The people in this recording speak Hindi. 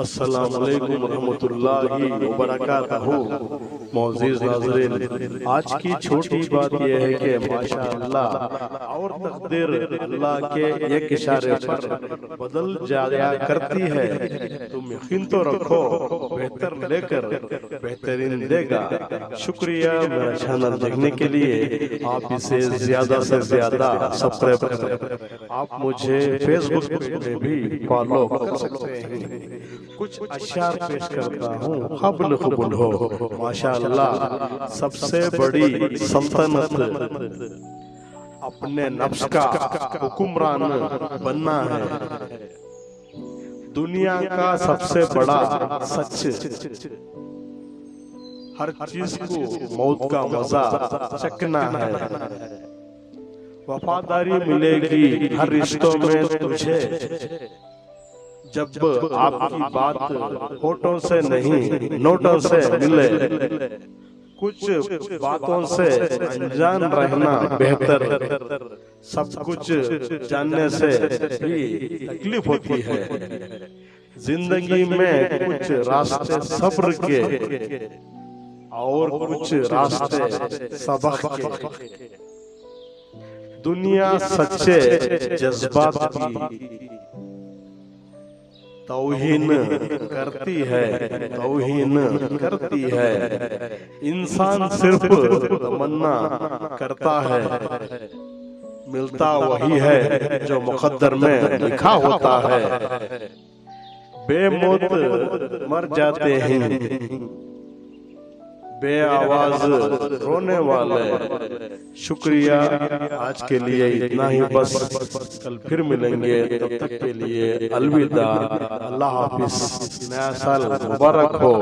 अस्सलाम वालेकुम रहमतुल्लाहि व बरकातहू। मोअज़्ज़िज़ नाज़रीन, आज की छोटी बात यह है कि माशाअल्लाह और तकदीर अल्लाह के एक इशारे पर बदल जाया करती है। तुम यकीन तो रखो, बेहतर लेकर बेहतरीन देगा। शुक्रिया मेरा चैनल देखने के लिए। आप इसे ज्यादा से ज्यादा सब्सक्राइब करें। आप मुझे फेसबुक पे भी फॉलो कर सकते हैं। कुछ अशार पेश करता हूँ, क़ब्ल क़बूल हो। माशाअल्लाह, सबसे बड़ी सल्तनत अपने नफ्स का हुक्मरान बनना है। दुनिया का सबसे बड़ा सच, हर चीज को मौत का मजा चखना है। वफादारी मिलेगी हर रिश्तों में तुझे, जब आपकी बात होठों से नहीं नोटों से मिले। कुछ बातों से अनजान रहना बेहतर, सब कुछ जानने से भी तकलीफ होती है। जिंदगी में कुछ रास्ते सब्र के और कुछ रास्ते सबक के। दुनिया सच्चे जज्बात की तौहीन करती है, तौहीन करती है। इंसान सिर्फ तमन्ना करता है, मिलता वही है जो मुकद्दर में लिखा होता है। बेमौत मर जाते हैं, बे आवाज रोने वाले। शुक्रिया, आज के लिए इतना ही बस। कल फिर मिलेंगे, तब तक के लिए अलविदा। अल्लाह हाफिज। नया साल मुबारक हो।